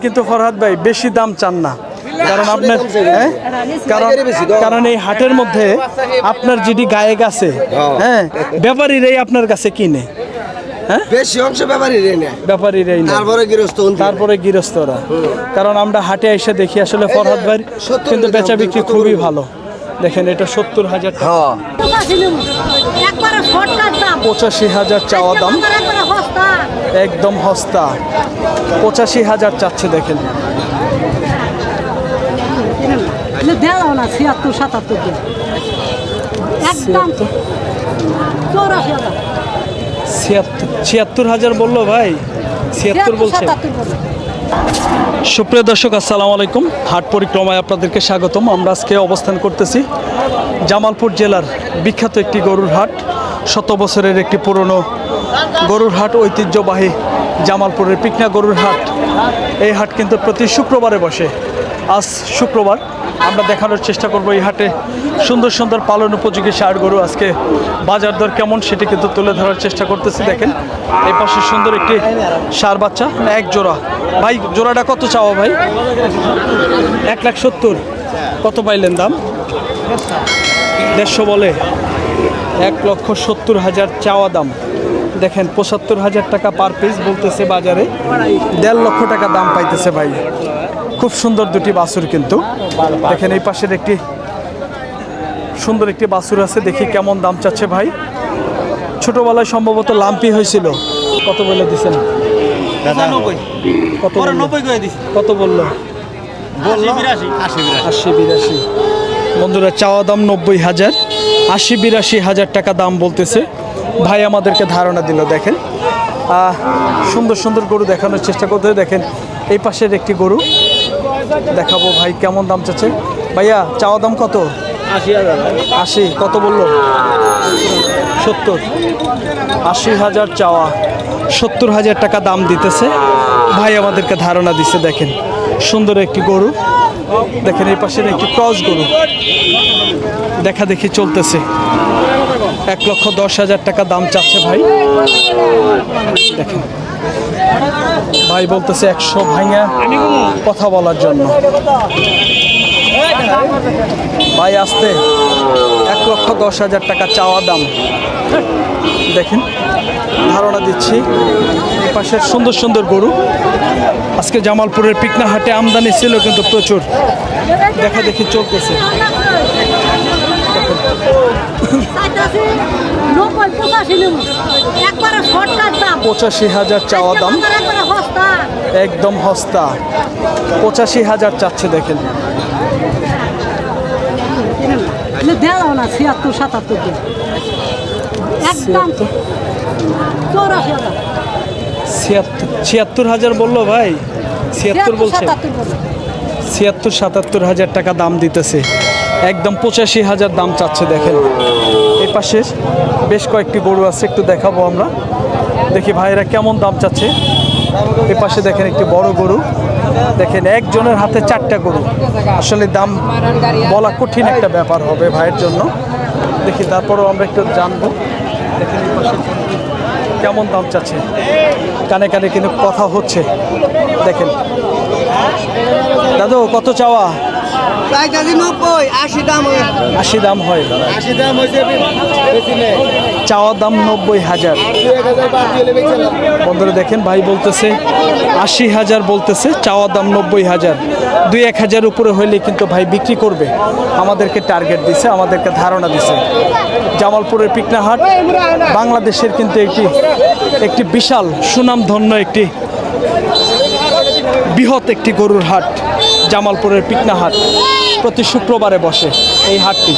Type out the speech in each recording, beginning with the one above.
কিন্তু ফরহাদ ভাই বেশি দাম চান না, কারণ আপনার কারণ এই হাটের মধ্যে আপনার যেটি গায়ক আছে, হ্যাঁ, ব্যাপারীরাই আপনার কাছে কিনে, হ্যাঁ, বেশি অংশ ব্যাপারীরাই নেয়, ব্যাপারীরাই নেয়, তারপরে গৃহস্থরা। কারণ আমরা হাটে এসে দেখি আসলে ফরহাদ ভাই কিন্তু বেচা বিক্রি খুবই ভালো। দেখেন এটা 70,000 টাকা, 85,000 চাওয়া দাম, একদম হস্তা, 85,000 চাচ্ছে। দেখেন 76,000 বললো ভাই, 76 বলছে। সুপ্রিয় দর্শক, আসসালামু আলাইকুম। হাট পরিক্রমায় আপনাদেরকে স্বাগতম। আমরা আজকে অবস্থান করতেছি জামালপুর জেলার বিখ্যাত একটি গরুর হাট, 100 বছরের একটি পুরনো গরুর হাট, ঐতিহ্যবাহী জামালপুরের পিকনা গরুর হাট। এই হাট কিন্তু প্রতি শুক্রবারে বসে। আজ শুক্রবার আমরা দেখানোর চেষ্টা করব এই হাটে সুন্দর সুন্দর পালন উপযোগী ষাঁড় গরু। আজকে বাজার দর কেমন সেটি কিন্তু তুলে ধরার চেষ্টা করতেছি। দেখেন এই পাশে সুন্দর একটি ষাঁড় বাচ্চা, এক জোড়া। ভাই জোড়াটা কত চাওয়া ভাই? 1,70,000। কত পাইলেন দাম? 150 বলে, 1,70,000 চাওয়া দাম। দেখেন 75,000 টাকা পার পিস বলতেছে বাজারে, 1.5 লক্ষ টাকা দাম পাইতেছে ভাই। খুব সুন্দর দুটি বাছুর কিন্তু। দেখেন এই পাশের একটি সুন্দর একটি বাছুর আছে, দেখি কেমন দাম চাচ্ছে ভাই। ছোটবেলায় সম্ভবত লাম্পি হয়েছিল। কত বলে দিচ্ছেন? কত বললো? 80-82। বন্ধুরা চাওয়া দাম 90,000, 80-82,000 টাকা দাম বলতেছে ভাই, আমাদেরকে ধারণা দিল। দেখেন সুন্দর সুন্দর গরু দেখানোর চেষ্টা করতে। দেখেন এই পাশের একটি গরু দেখাবো ভাই, কেমন দাম চাচ্ছে ভাইয়া? চাওয়া দাম কত? 80। কত বললো? 70। 80,000 চাওয়া, 70,000 টাকা দাম দিতেছে ভাই, আমাদেরকে ধারণা দিচ্ছে। দেখেন সুন্দর একটি গরু। দেখেন এই পাশের একটি ক্রস গরু দেখা দেখি চলতেছে। 1,10,000 টাকা দাম চাচ্ছে ভাই। দেখেন ভাই বলতেছে 100 ভাঙা কথা বলার জন্য। ভাই আসতে 1,10,000 টাকা চাওয়া দাম। দেখেন ধারণা দিচ্ছি এই পাশের সুন্দর সুন্দর গরু। আজকে জামালপুরের পিকনা হাটে আমদানি ছিল কিন্তু প্রচুর, দেখা দেখি চলতেছে। 85,000 চাওয়া দাম, একদম হস্তা, 85,000 চাচ্ছে। দেখেন 76,000 বললো ভাই, 76 বলছে। 76-77,000 টাকা দাম দিতেছে, একদম 85,000 দাম চাচ্ছে। দেখেন এই পাশে বেশ কয়েকটি গরু আছে, একটু দেখাবো আমরা, দেখি ভাইরা কেমন দাম চাচ্ছে। এই পাশে দেখেন একটি বড় গরু। দেখেন একজনের হাতে 4টা গরু, আসলে দাম বলা কঠিন একটা ব্যাপার হবে ভাইয়ের জন্য। দেখি তারপরেও আমরা একটু জানবো। দেখেন এই পাশে কেমন দাম চাচ্ছে, কানে কানে কিন্তু কথা হচ্ছে। দেখেন দাদু কত চাওয়া? 80 দাম হয়, চাওয়া দাম 90,000। বন্ধুরা দেখেন ভাই বলতেছে 80,000 বলতেছে, চাওয়া দাম 90,000। 2-1,000 উপরে হইলে কিন্তু ভাই বিক্রি করবে, আমাদেরকে টার্গেট দিছে, আমাদেরকে ধারণা দিছে। জামালপুরের পিকনা হাট বাংলাদেশের কিন্তু একটি বিশাল সুনামধন্য একটি বৃহৎ একটি গরুর হাট। জামালপুরের পিকনা হাট প্রতি শুক্রবারে বসে এই হাটটি।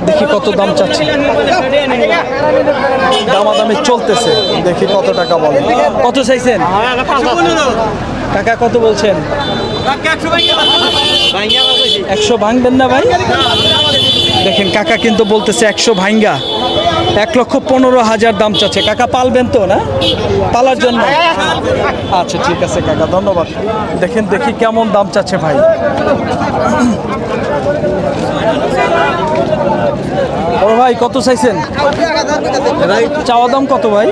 দেখি কত দাম চাচ্ছে, দামাদামি চলতেছে, দেখি কত টাকা বলে। কত চাইছেন কাকা? কত বলছেন? 100 ভাঙবেন না ভাই? দেখেন কাকা কিন্তু বলতেছে 100 ভাঙ্গা, 1,15,000 দাম চাচ্ছে। কাকা পালবেন তো না? পালার জন্য? আচ্ছা ঠিক আছে কাকা, ধন্যবাদ। দেখেন দেখি কেমন দাম চাচ্ছে ভাই। বড় ভাই কত চাইছেন? চাওয়া দাম কত ভাই?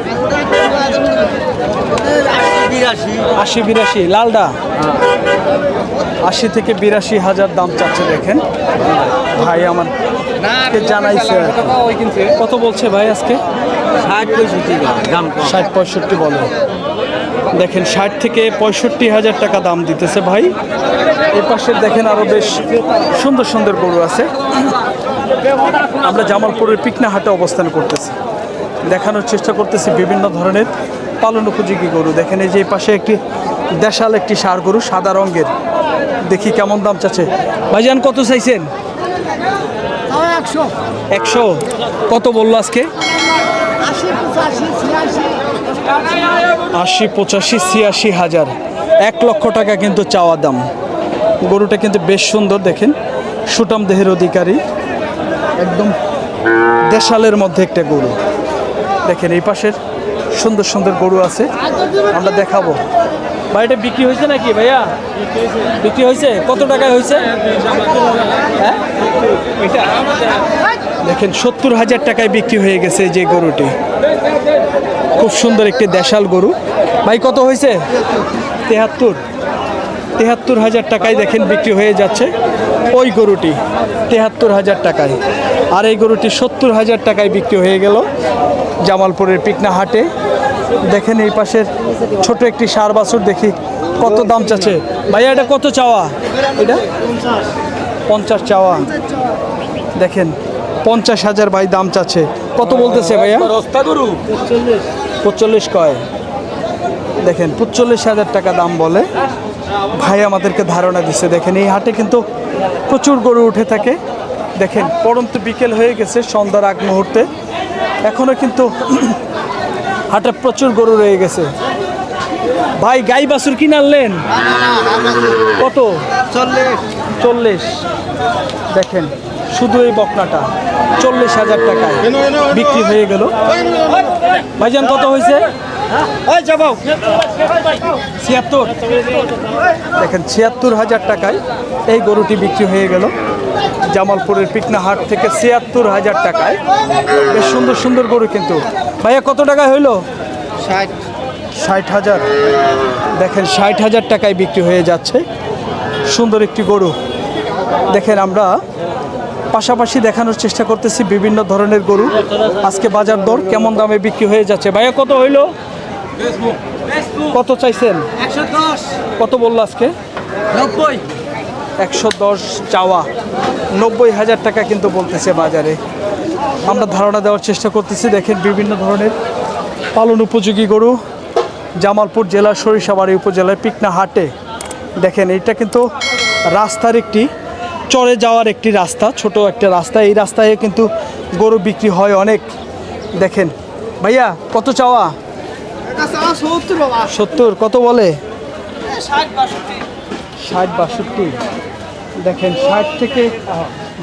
80-82। লালডা 80 থেকে 82,000 দাম চাচ্ছে দেখেন ভাই আমার জানাইছে। কত বলছে ভাই আজকে? 60-65 বলে। দেখেন 60 থেকে 65,000 টাকা দাম দিতেছে ভাই। এই পাশে দেখেন আরো বেশ সুন্দর সুন্দর গরু আছে। আমরা জামালপুরের পিকনা হাটে অবস্থান করতেছি, দেখানোর চেষ্টা করতেছি বিভিন্ন ধরনের পালন উপযোগী গরু। দেখেন এই যে এই পাশে একটি দেশাল একটি ষাঁড় গরু সাদা রঙের, দেখি কেমন দাম চাচ্ছে। ভাইজান কত চাইছেন? 100। কত বললো আজকে? 80-85-86,000। 1 লক্ষ টাকা কিন্তু চাওয়া দাম। গরুটা কিন্তু বেশ সুন্দর, দেখেন সুটাম দেহের অধিকারী, একদম দেশালের মধ্যে একটা গরু। দেখেন এই পাশের সুন্দর সুন্দর গরু আছে, আমরা দেখাবো। ভাই এটা বিক্রি হয়েছে নাকি ভাইয়া? বিক্রি হয়েছে? কত টাকায় হয়েছে? হ্যাঁ দেখেন 70,000 টাকায় বিক্রি হয়ে গেছে যে গরুটি। খুব সুন্দর একটি দেশাল গরু। ভাই কত হয়েছে? 73,000 টাকায় দেখেন বিক্রি হয়ে যাচ্ছে ওই গরুটি 73,000 টাকায়। আর এই গরুটি 70,000 টাকায় বিক্রি হয়ে গেল জামালপুরের পিকনা হাটে। দেখেন এই পাশের ছোট একটি ষাঁড় বাছুর, দেখি কত দাম চাচ্ছে। ভাইয়া এটা কত চাওয়া? এটা 50 চাওয়া। দেখেন 50,000 ভাই দাম চাচ্ছে। কত বলতেছে ভাইয়া? 45 কয়। দেখেন 45,000 টাকা দাম বলে ভাই, আমাদেরকে ধারণা দিচ্ছে। দেখেন এই হাটে কিন্তু প্রচুর গরু উঠে থাকে। দেখেন পরন্ত বিকেল হয়ে গেছে, সন্ধ্যার আগ মুহূর্তে এখনো কিন্তু হাটে প্রচুর গরু রয়ে গেছে। ভাই গাই বাছুর কিনে আনলেন কত? 40। দেখেন শুধু এই বকনাটা 40,000 টাকায় বিক্রি হয়ে গেল। ভাইজান কত হয়েছে? 76। দেখেন 76,000 টাকায় এই গরুটি বিক্রি হয়ে গেল জামালপুরের পিকনা হাট থেকে। 76,000 টাকায় বেশ সুন্দর সুন্দর গরু। কিন্তু ভাইয়া কত টাকায় হইলো? 60,000। দেখেন 60,000 টাকায় বিক্রি হয়ে যাচ্ছে সুন্দর একটি গরু। দেখেন আমরা পাশাপাশি দেখানোর চেষ্টা করতেছি বিভিন্ন ধরনের গরু। আজকে বাজার দর কেমন দামে বিক্রি হয়ে যাচ্ছে। ভাইয়া কত হইলো? কত চাইছেন? 110। কত বললো আজকে? 90। 110 চাওয়া, 90,000 টাকা কিন্তু বলতেছে বাজারে। আমরা ধারণা দেওয়ার চেষ্টা করতেছি। দেখেন বিভিন্ন ধরনের পালন উপযোগী গরু জামালপুর জেলার সরিষাবাড়ি উপজেলার পিকনা হাটে। দেখেন এটা কিন্তু রাস্তার একটি চরে যাওয়ার একটি রাস্তা, ছোট একটা রাস্তা। এই রাস্তায় কিন্তু গরু বিক্রি হয় অনেক। দেখেন ভাইয়া কত চাওয়া? 70। কত বলে? 60-62। দেখেন 60 থেকে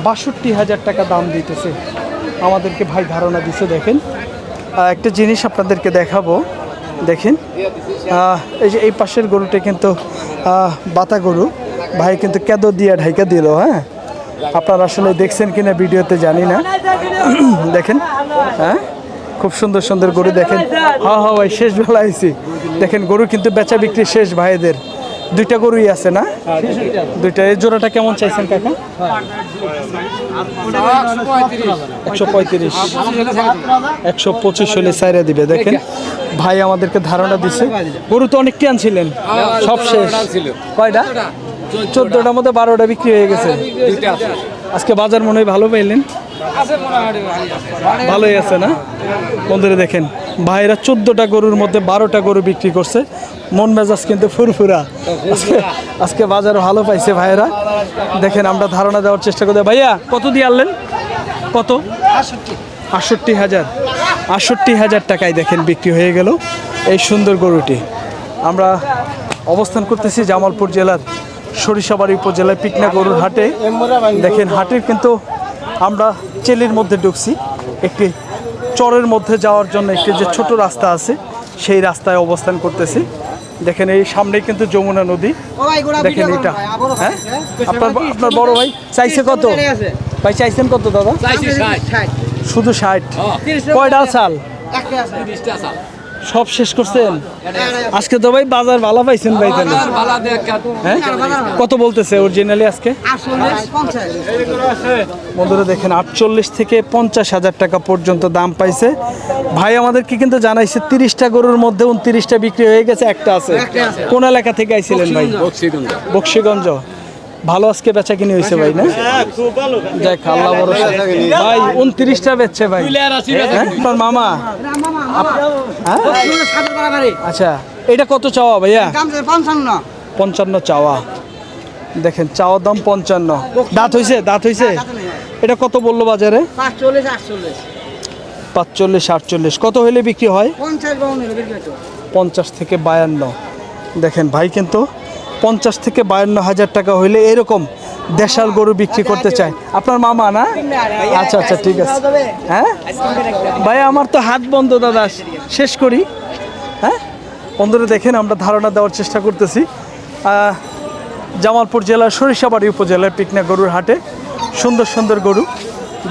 62,000 টাকা দাম দিতেছে আমাদেরকে ভাই ধারণা দিচ্ছে। দেখেন একটা জিনিস আপনাদেরকে দেখাবো। দেখেন এই যে এই পাশের গরুটা কিন্তু বাতা গরু, ভাই কিন্তু কেদো দিয়ে ঢাইকা দিল। হ্যাঁ আপনারা আসলে দেখছেন কিনা ভিডিওতে জানি না। দেখেন হ্যাঁ খুব সুন্দর সুন্দর গরু। দেখেন হ্যাঁ ভাই শেষ বেলা আইছি। দেখেন গরু কিন্তু বেচা বিক্রি শেষ ভাইদের। 2টা গরুই আছে না? 2টা। এই জোড়াটা কেমন চাইছেন কাকা? 135। 125 হলে সাইরা দিবে। দেখেন ভাই আমাদেরকে ধারণা দিছে। গরু তো অনেকটি আনছিলেন, সব শেষ। কয়টা? 14টার মধ্যে 12টা বিক্রি হয়ে গেছে। আজকে বাজার মনে হয় ভালো পাইলেন? ভালোই আছে না বন্ধুরা? দেখেন ভাইরা 14টা গরুর মধ্যে 12টা গরু বিক্রি করছে। মন মেজাজ কিন্তু ফুরফুরা। আজকে বাজার ভালো পাইছে ভাইরা। দেখেন আমরা ধারণা দেওয়ার চেষ্টা করি। ভাইয়া কত দিয়ে আনলেন? কত? 68,000। 68,000 টাকায় দেখেন বিক্রি হয়ে গেল এই সুন্দর গরুটি। আমরা অবস্থান করতেছি জামালপুর জেলার সরিষাবাড়ি উপজেলায় পিকনা গরুর হাটে। দেখেন হাটের কিন্তু আমরা চেলির মধ্যে ঢুকছি, একটি চরের মধ্যে যাওয়ার জন্য একটি যে ছোট রাস্তা আছে সেই রাস্তায় অবস্থান করতেছি। দেখেন এই সামনেই কিন্তু যমুনা নদী। দেখেন এটা হ্যাঁ আপনার বড় ভাই চাইছে কত? ভাই চাইছেন কত দাদা? শুধু 60। কয়টা চাল? সব শেষ করছেন? আজকে তো ভাই বাজার ভালো পাইছেন ভাই তাহলে? হ্যাঁ, কত বলতেছে অরিজিনালি আজকে? বন্ধুরা দেখেন 48 থেকে 50,000 টাকা পর্যন্ত দাম পাইছে। ভাই আমাদেরকে কিন্তু জানাইছে 30টা গরুর মধ্যে 29টা বিক্রি হয়ে গেছে, একটা আছে। কোন এলাকা থেকে আইছিলেন ভাই? বক্সিগঞ্জ। ভালো আজকে বেচা কিনে হয়েছে ভাই না? যাক আল্লাহ ভরসা। ভাই 29টা বেচছে ভাই। হ্যাঁ, তোর মামা? হ্যাঁ? আচ্ছা, এটা কত চাওয়া ভাইয়া? 55 চাওয়া। দেখেন চাওয়া দাম 55। দাঁত হইছে? দাঁত হইছে? এটা কত বললো বাজারে? 45 48। কত হইলে বিক্রি হয়? 50 থেকে 52। দেখেন ভাই কিন্তু 50 থেকে 52,000 টাকা হইলে এরকম দেশাল গরু বিক্রি করতে চায়। আপনার মামা না? আচ্ছা আচ্ছা, ঠিক আছে। হ্যাঁ ভাই, আমার তো হাত বন্ধ দাদা, শেষ করি। হ্যাঁ বন্ধুরা দেখেন, আমরা ধারণা দেওয়ার চেষ্টা করতেছি জামালপুর জেলার সরিষাবাড়ি উপজেলার পিকনা গরুর হাটে সুন্দর সুন্দর গরু।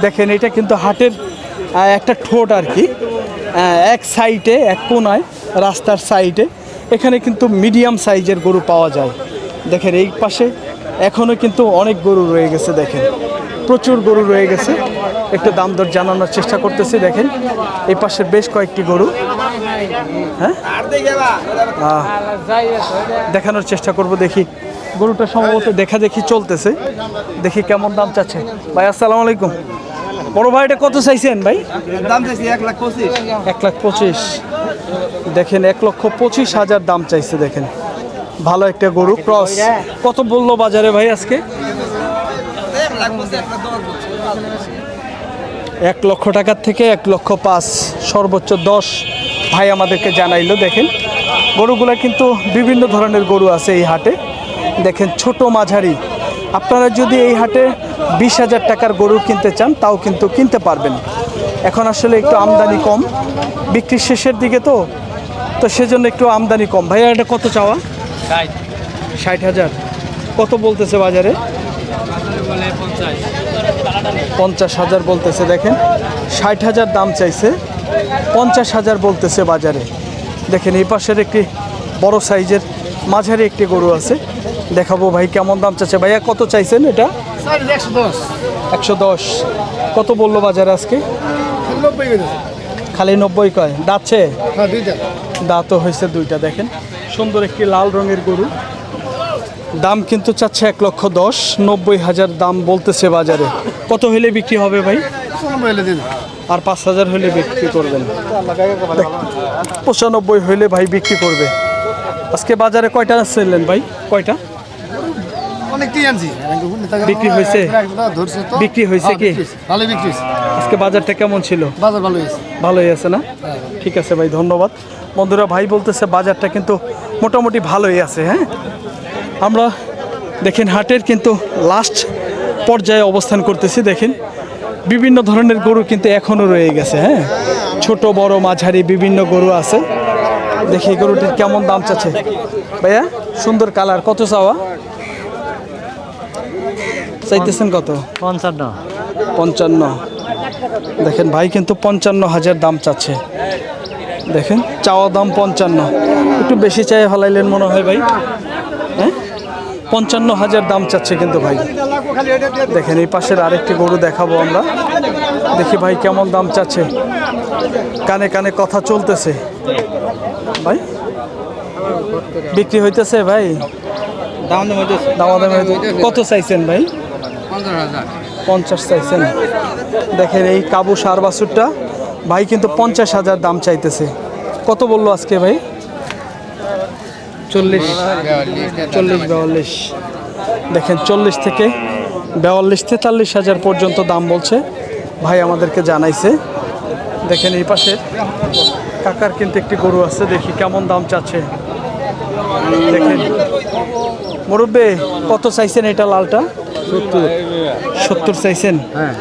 দেখেন এটা কিন্তু হাটের একটা ঠোঁট আর কি, এক সাইডে এক কোনায় রাস্তার সাইডে এখানে কিন্তু মিডিয়াম সাইজের গরু পাওয়া যায়। দেখেন এই পাশে এখনও কিন্তু অনেক গরু রয়ে গেছে, দেখেন প্রচুর গরু রয়ে গেছে। একটু দাম দর জানানোর চেষ্টা করতেছি। দেখেন এই পাশে বেশ কয়েকটি গরু, হ্যাঁ দেখানোর চেষ্টা করব। দেখি গরুটা সম্ভবত দেখা দেখি চলতেছে, দেখি কেমন দাম চাচ্ছে। ভাই আসসালামু আলাইকুম। বড় ভাই এটা কত চাইছেন ভাই? দাম চাইছি 1,25,000। 1,25,000। দেখেন 1,25,000 দাম চাইছে। দেখেন ভালো একটা গরু, ক্রস। কত বললো বাজারে ভাই আজকে? 1 লক্ষ টাকার থেকে 1,05,000, সর্বোচ্চ 10 ভাই আমাদেরকে জানাইলো। দেখেন গরুগুলা কিন্তু বিভিন্ন ধরনের গরু আছে এই হাটে। দেখেন ছোট মাঝারি, আপনারা যদি এই হাটে 20,000 টাকার গরু কিনতে চান তাও কিন্তু কিনতে পারবেন। এখন আসলে একটু আমদানি কম, বিক্রির শেষের দিকে তো সেজন্য একটু আমদানি কম। ভাইয়া এটা কত চাওয়া? 60,000। কত বলতেছে বাজারে? 50,000 বলতেছে। দেখেন 60,000 দাম চাইছে, 50,000 বলতেছে বাজারে। দেখেন এই পাশের একটি বড় সাইজের মাঝারি একটি গরু আছে, দেখাবো ভাই কেমন দাম চাচ্ছে। ভাইয়া কত চাইছেন এটা? 110। কত বললো বাজারে আজকে? খালি 90 কয়? দাঁতছে? দাঁতও হয়েছে 2টা। দেখেন সুন্দর একটি লাল রঙের গরু, দাম কিন্তু চাচ্ছে 1,10,000, 90,000 দাম বলতেছে বাজারে। কত হইলে বিক্রি হবে ভাই? আর 5,000 হইলে বিক্রি করবেন? 95 হইলে ভাই বিক্রি করবে। আজকে বাজারে কয়টা ছিলেন ভাই? কয়টা বিক্রি হয়েছে? বিক্রি হয়েছে কি? আজকে বাজারটা কেমন ছিল? ভালোই আছে না? ঠিক আছে ভাই, ধন্যবাদ। বন্ধুরা ভাই বলতেছে বাজারটা কিন্তু মোটামুটি ভালোই আছে। হ্যাঁ আমরা দেখেন হাটের কিন্তু লাস্ট পর্যায়ে অবস্থান করতেছি। দেখেন বিভিন্ন ধরনের গরু কিন্তু এখনও রয়ে গেছে। হ্যাঁ ছোট বড় মাঝারি বিভিন্ন গরু আছে। দেখি গরুটির কেমন দাম চাচ্ছে। ভাইয়া সুন্দর কালার, কত চাওয়া চাইতেছেন? কত? 55। দেখেন ভাই কিন্তু 55,000 দাম চাচ্ছে। দেখেন চাওয়া দাম 55, একটু বেশি চাই ফেলাইলেন মনে হয় ভাই। হ্যাঁ 55,000 দাম চাচ্ছে কিন্তু ভাই। দেখেন এই পাশের আরেকটি গরু দেখাবো আমরা, দেখি ভাই কেমন দাম চাচ্ছে। কানে কানে কথা চলতেছে ভাই, বিক্রি হইতেছে ভাই? কত চাইছেন ভাই? 50 চাইছেন। দেখেন এই কাবু সার বাছুরটা ভাই কিন্তু 50,000 দাম চাইতেছে। কত বললো আজকে ভাই? 40 42। দেখেন 40 থেকে 42 43,000 পর্যন্ত দাম বলছে ভাই আমাদেরকে জানাইছে। দেখেন এই পাশে কাকার কিন্তু একটি গরু আছে, দেখি কেমন দাম চাচ্ছে। দেখেন মুরব্বি কত চাইছেন এটা লালটা? 70 চাইছেন? হ্যাঁ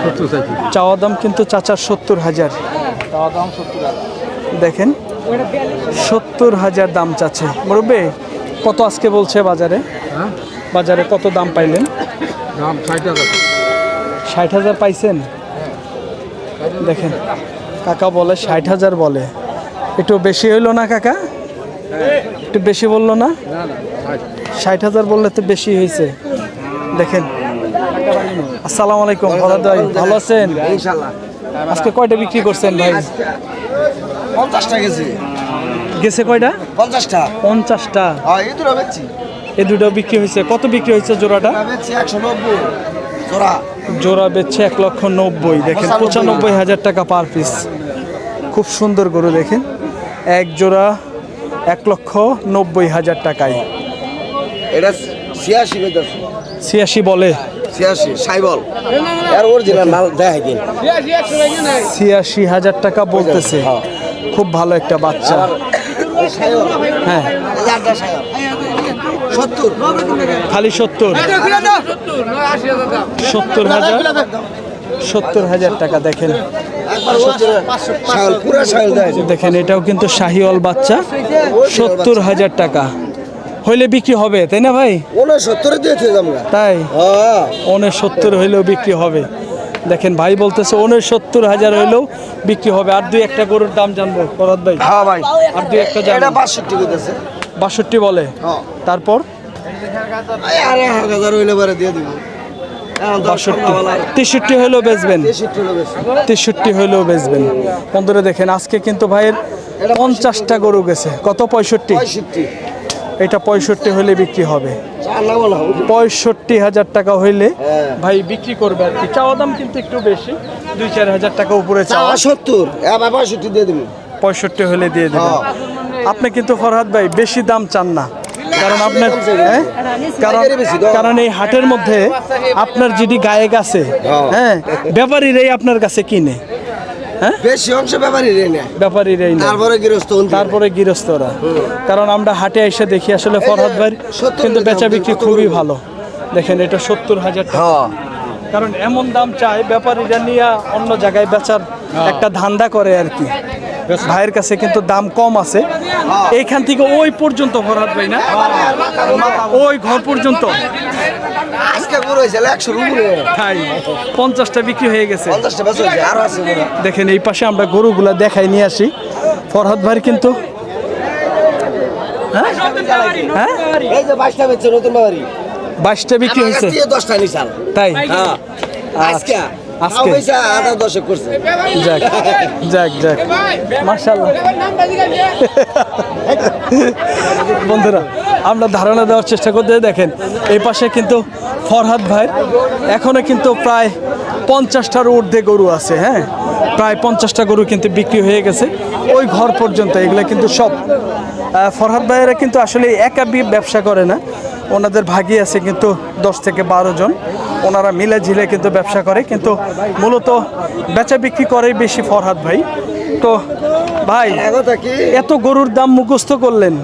70 চাইছি। চাওয়া দাম কিন্তু চাচার 70,000। চাওয়া দাম 70,000। দেখেন 70,000 দাম চাচ্ছে। মুরব্বি কত আজকে বলছে বাজারে? হ্যাঁ বাজারে কত দাম পাইলেন? দাম 60,000। 60,000 পাইছেন? দেখেন কাকা বলে 60,000 বলে, একটু বেশি হইলো না কাকা? একটু বেশি বললো না? 60,000 বললে তো বেশি হয়েছে। দেখেন, আসসালামু আলাইকুম ফরহাদ ভাই, ভালো আছেন? ইনশাআল্লাহ। আজকে কয়টা বিক্রি করছেন ভাই? 50টা গেছে। গেছে কয়টা? 50টা। 50টা। হ্যাঁ, এই দুটো বেচছি। এই দুটো বিক্রি হয়েছে। কত বিক্রি হয়েছে জোড়াটা? বেচছি 190 জোড়া। জোড়া বেচছে 1,90,000। দেখেন 95,000 টাকা পার পিস। খুব সুন্দর গরু দেখেন, এক জোড়া 1,90,000 টাকায়। এটা 86 বেচছি। 86 বলে? 86 সাইবল। আর অরিজিনাল মাল দেখাই দিন। 86,000 টাকা বলতেছে। খুব ভালো একটা বাচ্চা। হ্যাঁ, 70 খালি 70। 70,000 টাকা। দেখেন, শাল পুরো শাল দেয়। দেখেন এটাও কিন্তু শাহিওয়াল বাচ্চা। 70,000 টাকা হইলে বিক্রি হবে, তাই না ভাই? 69 দিয়েছে আমরা। তাই হ্যাঁ, 69 হইলেও বিক্রি হবে। দেখেন ভাই বলতেছে 69,000 হইলেও বিক্রি হবে। আর দুই একটা গরুর দাম জানবো ফরহাদ ভাই। হ্যাঁ ভাই। আর দুই একটা এটা জানবো। 62 দিতেছে। 62 বলে? হ্যাঁ। তারপর আরে 1000 হইলে পরে দিয়ে দিব। 62, 63 হইলেও বেচবেন? 63 হইলেও বেচবেন। বন্ধুরা দেখেন, আজকে কিন্তু ভাইয়ের 50টা গরু গেছে। কত? 65। 65 এটা 65 হইলে বিক্রি হবে। চার না বলা 65,000 টাকা হইলে হ্যাঁ। ভাই বিক্রি করবে আর কি। চাওয়া দাম কিন্তু একটু বেশি, 2-4 হাজার টাকা উপরে চাওয়া। 70 এবার 65 দিয়ে দিব। 65 হলে দিয়ে দেবেন। আপনি কিন্তু ফরহাদ ভাই বেশি দাম চান না, কারণ আপনার কারণ এই হাটের মধ্যে আপনার যেটি গায়ে আছে, হ্যাঁ, ব্যাপারীরাই আপনার কাছে কিনে। হ্যাঁ, বেশি অংশ ব্যাপারই রে না। ব্যাপারীরাই নেয়। তারপরে গৃহস্থ তারপরে গৃহস্থরা। কারণ আমরা হাটে এসে দেখি আসলে ফরহাদ ভাই কিন্তু বেচা বিক্রি খুবই ভালো। দেখেন এটা 70,000 টাকা। হ্যাঁ, কারণ এমন দাম চায় ব্যাপারীরা নিয়ে অন্য জায়গায় বেচার একটা ধান্দা করে আর কি। ভাইয়ের কাছে কিন্তু দাম কম আছে। এইখান থেকে ওই পর্যন্ত ফরহাদ ভাই না, ওই ঘর পর্যন্ত আজকে গরু হইছে 100 উপরে। তাই 50টা বিক্রি হয়ে গেছে। 50টা বেচা হইছে, আরো আছে গরু। দেখেন এই পাশে আমরা গরুগুলা দেখাই নিয়ে আসি। ফরহাদ ভাই কিন্তু হ্যাঁ হ্যাঁ এই যে 22টা বেচছে নতুন বাড়ি। 22টা বিক্রি আমার কাছ হয়েছে। থেকে 10টা নিছাল। তাই হ্যাঁ, আজকে আজকে পয়সা আধা 10 করছে। যাক যাক যাক, মাশাআল্লাহ। বন্ধুরা আমরা ধারণা দেওয়ার চেষ্টা করতে, দেখেন এই পাশে কিন্তু ফরহাদ ভাই এখনো কিন্তু প্রায় 50টার ঊর্ধ্বে গরু আছে। হ্যাঁ, প্রায় 50টা গরু কিন্তু বিক্রি হয়ে গেছে ওই ঘর পর্যন্ত। এগুলো কিন্তু সব ফরহাদ ভাইয়েরা কিন্তু আসলে একা ব্যবসা করে না, ওনাদের ভাগই আছে কিন্তু 10 থেকে 12 জন। ওনারা মিলে ঝিলে কিন্তু ব্যবসা করে, কিন্তু মূলত বেচা বিক্রি করে বেশি ফরহাদ ভাই। তো ভাই কথা কি এত গরুর দাম মুখস্থ করলেন,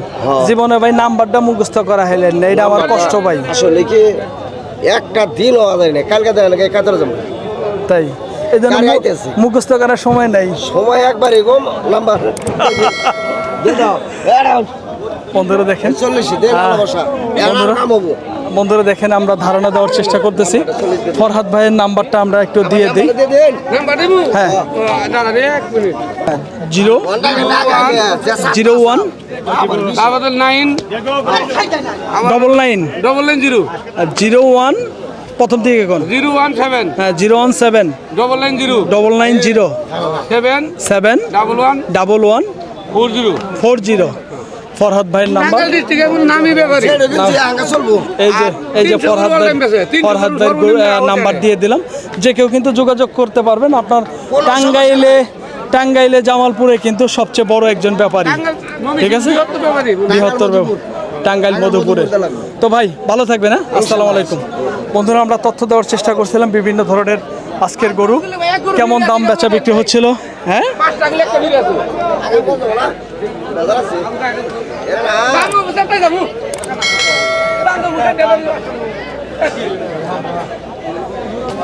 জীবনে ভাই নাম্বারটা মুখস্থ করা হইলেন না, এটা আমার কষ্ট ভাই। আসলে কি একটা দিন হওয়া যায় না, কালকে দেখেন কাতার যাবো। তাই এই জন্য গাড়ি আইতেছে। মুখস্থ করার সময় নাই। সময় একবারই কম নাম্বার দিয়ে দাও। বন্ধুরা দেখেন, 40 দেন ভালোবাসা এর নাম হবো। বন্ধুরা দেখেন আমরা ধারণা দেওয়ার চেষ্টা করতেছি। ফরহাদ ভাইয়ের নাম্বারটা আমরা একটু দিয়ে দিই। নাম্বার দেবো। হ্যাঁ, দাঁড়া রে 1 মিনিট। 001 আমাদের 9 99 0 01 প্রথম থেকে এখন 017 হ্যাঁ 017 090 990 7 7 11 11 40 40 ফরহাদ ভাইয়ের নাম্বার। ডিস্ট্রিক্টে কোন নামই ব্যাপারী আঙ্গা চলবো। এই যে ফরহাদ ভাইয়ের নাম্বার দিয়ে দিলাম। যে কেউ কিন্তু যোগাযোগ করতে পারবেন। আপনার টাঙ্গাইলে জামালপুরে কিন্তু সবচেয়ে বড় একজন ব্যাপারী, ঠিক আছে, বৃহত্তর টাঙ্গাইল মধুপুরে। তো ভাই ভালো থাকবে না। আসসালামু আলাইকুম। বন্ধুরা আমরা তথ্য দেওয়ার চেষ্টা করছিলাম বিভিন্ন ধরনের আজকের গরু কেমন দাম বেচা বিক্রি হচ্ছিল। হ্যাঁ,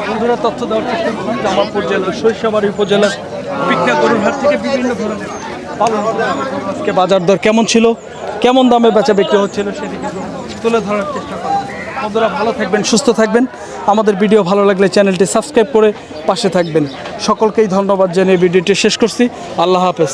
বন্ধুরা তথ্য দেওয়ার চেষ্টা করছিলাম জামালপুর জেলার শৈশবাড়ি উপজেলার বিক্রি গরুর হাট থেকে বিভিন্ন ধরনের আজকে বাজার দর কেমন ছিল, কেমন দামে বেচা বিক্রি হচ্ছিল সেদিকে তুলে ধরার চেষ্টা করব। বন্ধুরা ভালো থাকবেন, সুস্থ থাকবেন। আমাদের ভিডিও ভালো লাগলে চ্যানেলটি সাবস্ক্রাইব করে পাশে থাকবেন। সকলকেই ধন্যবাদ জানিয়ে ভিডিওটি শেষ করছি। আল্লাহ হাফেজ।